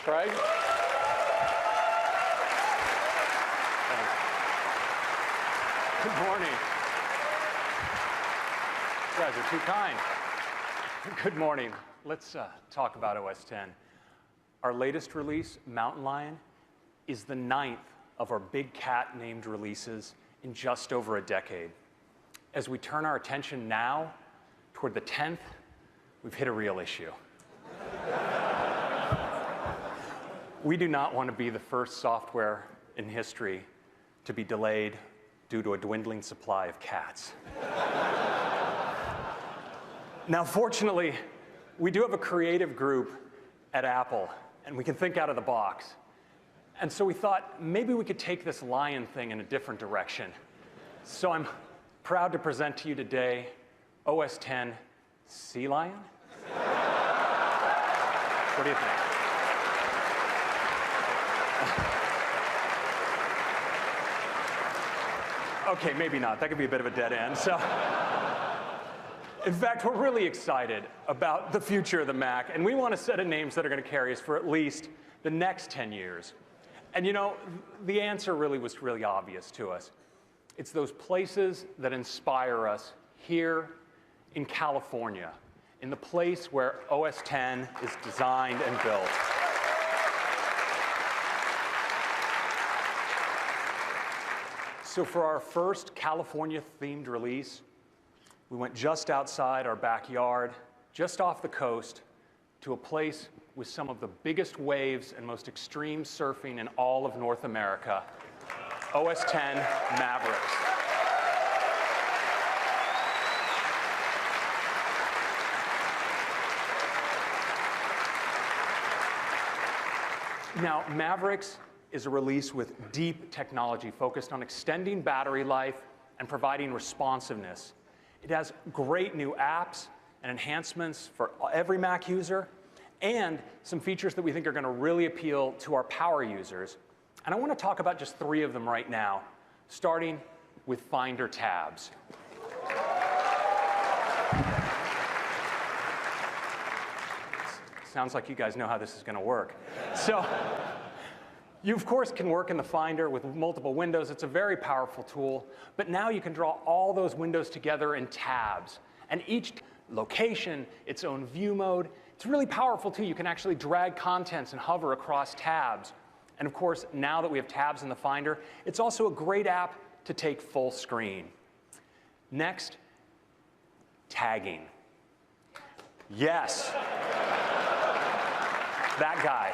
Craig? Thanks. Good morning. You guys are too kind. Good morning. Let's talk about OS X. Our latest release, Mountain Lion, is the 9th of our big cat named releases in just over a decade. As we turn our attention now toward the 10th, we've hit a real issue. We do not want to be the first software in history to be delayed due to a dwindling supply of cats. Now, fortunately, we do have a creative group at Apple, and we can think out of the box. And so we thought maybe we could take this lion thing in a different direction. So I'm proud to present to you today OS X Sea Lion. What do you think? Okay, maybe not. That could be a bit of a dead end. So, in fact, we're really excited about the future of the Mac, and we want a set of names that are going to carry us for at least the next 10 years. And you know, the answer was really obvious to us. It's those places that inspire us here in California, in the place where OS X is designed and built. So for our first California-themed release, we went just outside our backyard, just off the coast, to a place with some of the biggest waves and most extreme surfing in all of North America, OS X Mavericks. Now, Mavericks is a release with deep technology focused on extending battery life and providing responsiveness. It has great new apps and enhancements for every Mac user, and some features that we think are going to really appeal to our power users. And I want to talk about just 3 of them right now, starting with Finder tabs. Sounds like you guys know how this is going to work. So, you, of course, can work in the Finder with multiple windows. It's a very powerful tool. But now you can draw all those windows together in tabs. And each location, its own view mode. It's really powerful, too. You can actually drag contents and hover across tabs. And of course, now that we have tabs in the Finder, it's also a great app to take full screen. Next, tagging. Yes. That guy.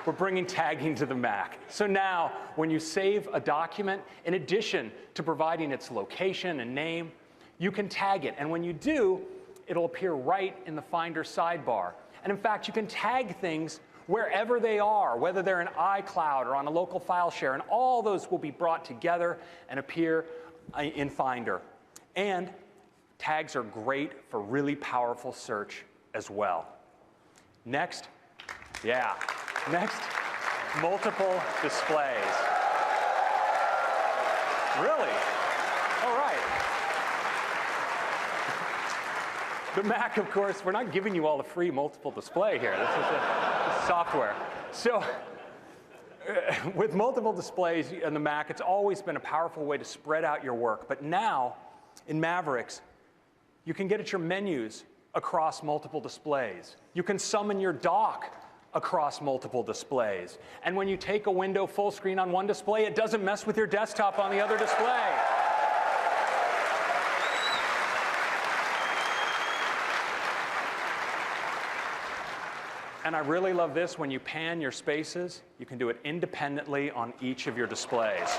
We're bringing tagging to the Mac. So now, when you save a document, in addition to providing its location and name, you can tag it. And when you do, it'll appear right in the Finder sidebar. And in fact, you can tag things wherever they are, whether they're in iCloud or on a local file share. And all those will be brought together and appear in Finder. And tags are great for really powerful search as well. Next, multiple displays. Really? All right. The Mac, of course, we're not giving you all the free multiple display here. This is software. So with multiple displays in the Mac, it's always been a powerful way to spread out your work. But now, in Mavericks, you can get at your menus across multiple displays. You can summon your dock across multiple displays. And when you take a window full screen on one display, it doesn't mess with your desktop on the other display. And I really love this. When you pan your spaces, you can do it independently on each of your displays.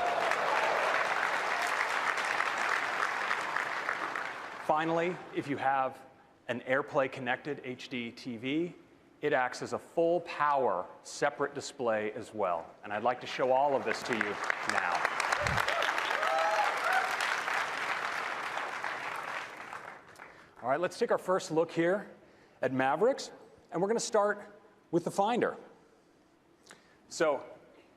Finally, if you have an AirPlay connected HD TV, it acts as a full power separate display as well. And I'd like to show all of this to you now. All right, let's take our first look here at Mavericks, and we're going to start with the Finder. So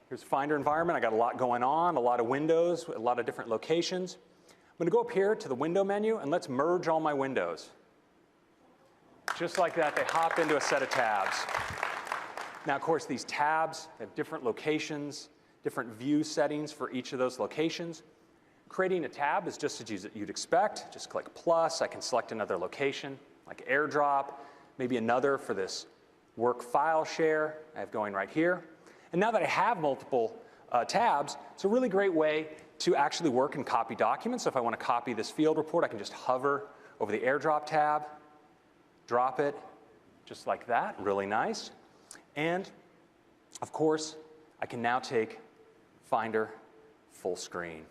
here's a Finder environment. I got a lot going on, a lot of windows, a lot of different locations. I'm going to go up here to the window menu, and let's merge all my windows. Just like that, they hop into a set of tabs. Now, of course, these tabs have different locations, different view settings for each of those locations. Creating a tab is just as you'd expect. Just click plus. I can select another location, like AirDrop, maybe another for this work file share I have going right here. And now that I have multiple tabs, it's a really great way to actually work and copy documents. So if I want to copy this field report, I can just hover over the AirDrop tab, drop it, just like that, really nice. And of course, I can now take Finder full screen.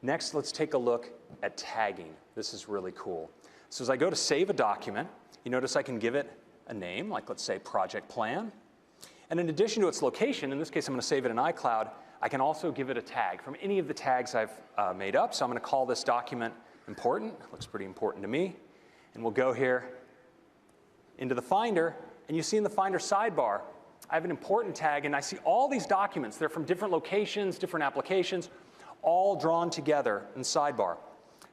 Next, let's take a look at tagging. This is really cool. So as I go to save a document, you notice I can give it a name, like let's say Project Plan. And in addition to its location, in this case I'm going to save it in iCloud, I can also give it a tag from any of the tags I've made up. So I'm going to call this document important. It looks pretty important to me. And we'll go here into the Finder, and you see in the Finder sidebar, I have an important tag, and I see all these documents. They're from different locations, different applications, all drawn together in sidebar.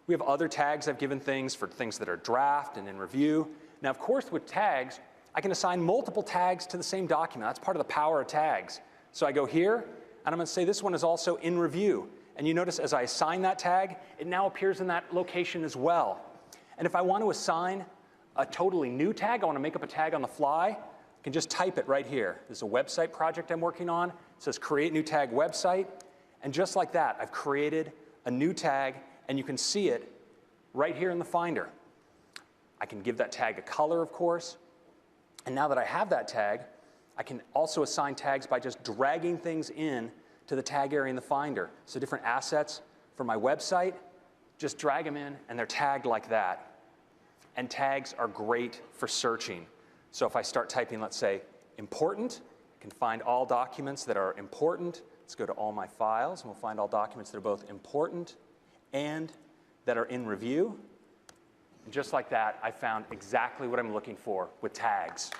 We have other tags I've given things for things that are draft and in review. Now, of course, with tags, I can assign multiple tags to the same document. That's part of the power of tags. So I go here, and I'm going to say this one is also in review. And you notice as I assign that tag, it now appears in that location as well. And if I want to assign a totally new tag, I want to make up a tag on the fly, I can just type it right here. This is a website project I'm working on. It says create new tag website. And just like that, I've created a new tag, and you can see it right here in the Finder. I can give that tag a color, of course. And now that I have that tag, I can also assign tags by just dragging things in to the tag area in the Finder. So different assets for my website, just drag them in, and they're tagged like that. And tags are great for searching. So if I start typing, let's say, important, I can find all documents that are important. Let's go to all my files, and we'll find all documents that are both important and that are in review. And just like that, I found exactly what I'm looking for with tags.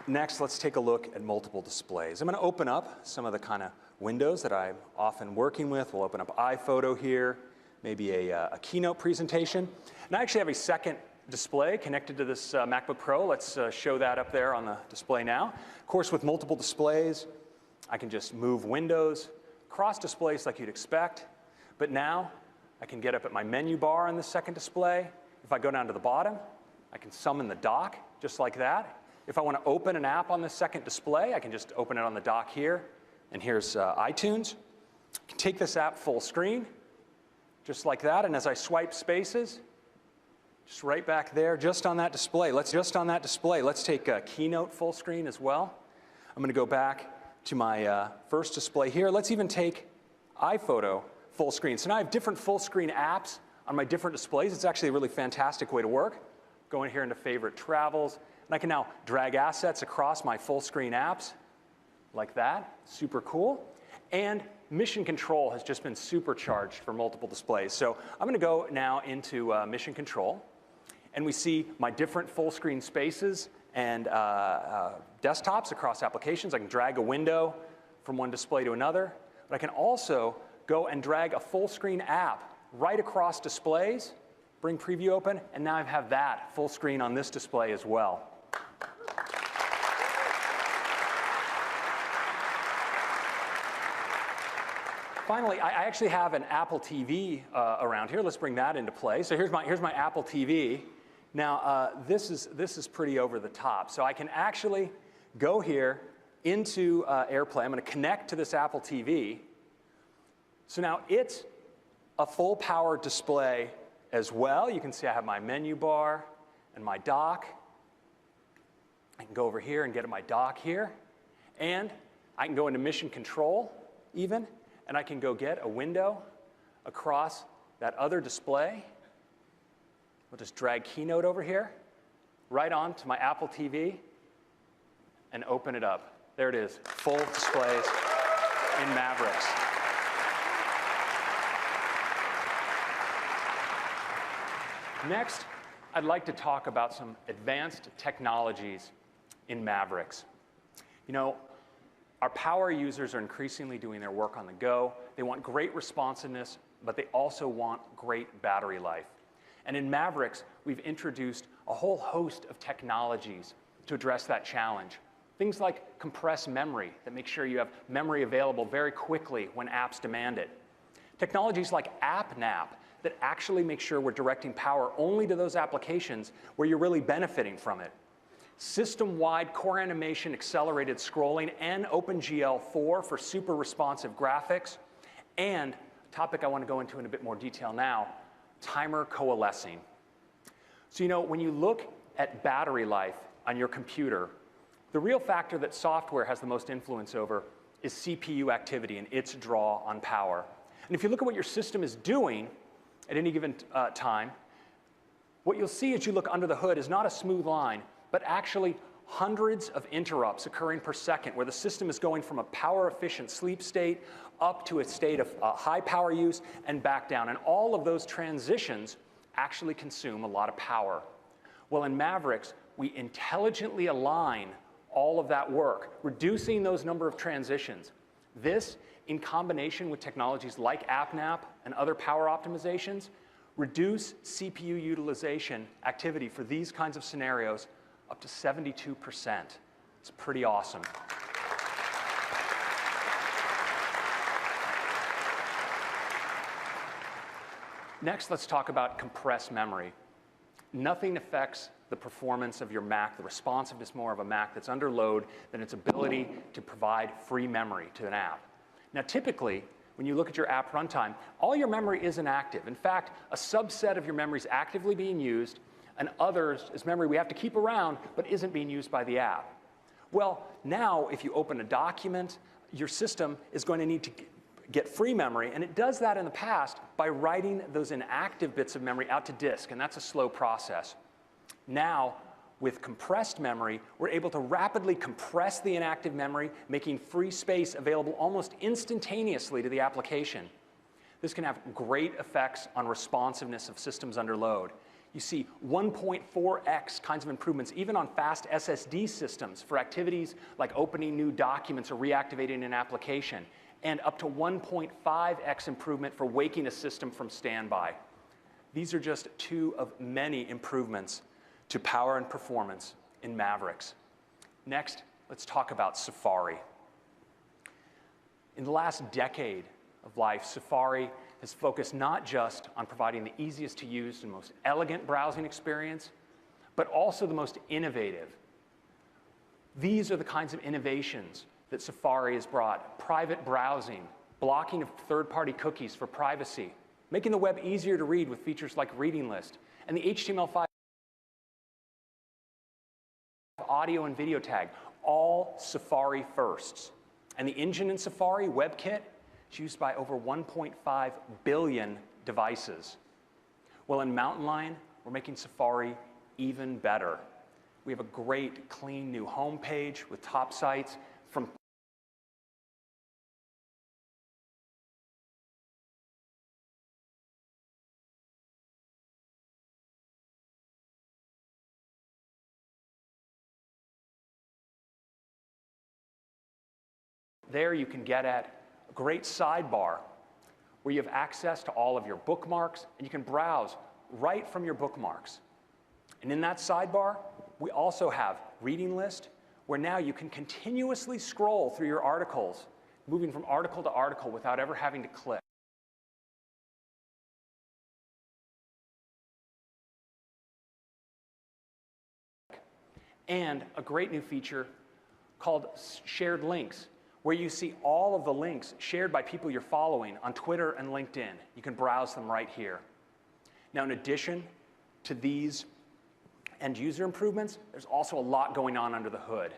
Next, let's take a look at multiple displays. I'm going to open up some of the kind of windows that I'm often working with. We'll open up iPhoto here, maybe a keynote presentation. And I actually have a second display connected to this MacBook Pro. Let's show that up there on the display now. Of course, with multiple displays, I can just move windows across displays like you'd expect. But now, I can get up at my menu bar on the second display. If I go down to the bottom, I can summon the dock just like that. If I want to open an app on this second display, I can just open it on the dock here. And here's iTunes. I can take this app full screen, just like that. And as I swipe spaces, just right back there, just on that display. Let's take Keynote full screen as well. I'm going to go back to my first display here. Let's even take iPhoto full screen. So now I have different full screen apps on my different displays. It's actually a really fantastic way to work. Go in here into Favorite Travels. And I can now drag assets across my full screen apps like that. Super cool. And Mission Control has just been supercharged for multiple displays. So I'm going to go now into Mission Control. And we see my different full screen spaces and desktops across applications. I can drag a window from one display to another. But I can also go and drag a full screen app right across displays, bring Preview open, and now I have that full screen on this display as well. Finally, I actually have an Apple TV around here. Let's bring that into play. So here's my Apple TV. Now, this is pretty over the top. So I can actually go here into AirPlay. I'm going to connect to this Apple TV. So now it's a full power display as well. You can see I have my menu bar and my dock. I can go over here and get at my dock here. And I can go into Mission Control even. And I can go get a window across that other display. We'll just drag Keynote over here, right onto my Apple TV, and open it up. There it is, full displays in Mavericks. Next, I'd like to talk about some advanced technologies in Mavericks. You know, our power users are increasingly doing their work on the go. They want great responsiveness, but they also want great battery life. And in Mavericks, we've introduced a whole host of technologies to address that challenge. Things like compressed memory that make sure you have memory available very quickly when apps demand it. Technologies like AppNap that actually make sure we're directing power only to those applications where you're really benefiting from it. System-wide core animation accelerated scrolling and OpenGL4 for super responsive graphics. And a topic I want to go into in a bit more detail now, timer coalescing. So when you look at battery life on your computer, the real factor that software has the most influence over is CPU activity and its draw on power. And if you look at what your system is doing at any given time, what you'll see as you look under the hood is not a smooth line, but actually hundreds of interrupts occurring per second where the system is going from a power-efficient sleep state up to a state of high power use and back down. And all of those transitions actually consume a lot of power. Well, in Mavericks, we intelligently align all of that work, reducing those number of transitions. This, in combination with technologies like AppNap and other power optimizations, reduce CPU utilization activity for these kinds of scenarios up to 72%. It's pretty awesome. Next, let's talk about compressed memory. Nothing affects the performance of your Mac, the responsiveness more of a Mac that's under load than its ability to provide free memory to an app. Now, typically, when you look at your app runtime, all your memory isn't active. In fact, a subset of your memory is actively being used, and others is memory we have to keep around but isn't being used by the app. Well, now, if you open a document, your system is going to need to get free memory, and it does that in the past by writing those inactive bits of memory out to disk, and that's a slow process. Now, with compressed memory, we're able to rapidly compress the inactive memory, making free space available almost instantaneously to the application. This can have great effects on responsiveness of systems under load. You see 1.4x kinds of improvements, even on fast SSD systems for activities like opening new documents or reactivating an application, and up to 1.5x improvement for waking a system from standby. These are just two of many improvements to power and performance in Mavericks. Next, let's talk about Safari. In the last decade of life, Safari has focused not just on providing the easiest to use and most elegant browsing experience, but also the most innovative. These are the kinds of innovations that Safari has brought: private browsing, blocking of third-party cookies for privacy, making the web easier to read with features like Reading List, and the HTML5 audio and video tag, all Safari firsts. And the engine in Safari, WebKit, is used by over 1.5 billion devices. Well, in Mountain Lion, we're making Safari even better. We have a great, clean new homepage with top sites from there you can get at a great sidebar where you have access to all of your bookmarks, and you can browse right from your bookmarks. And in that sidebar, we also have Reading List, where now you can continuously scroll through your articles, moving from article to article without ever having to click. And a great new feature called Shared Links, where you see all of the links shared by people you're following on Twitter and LinkedIn. You can browse them right here. Now, in addition to these end user improvements, there's also a lot going on under the hood.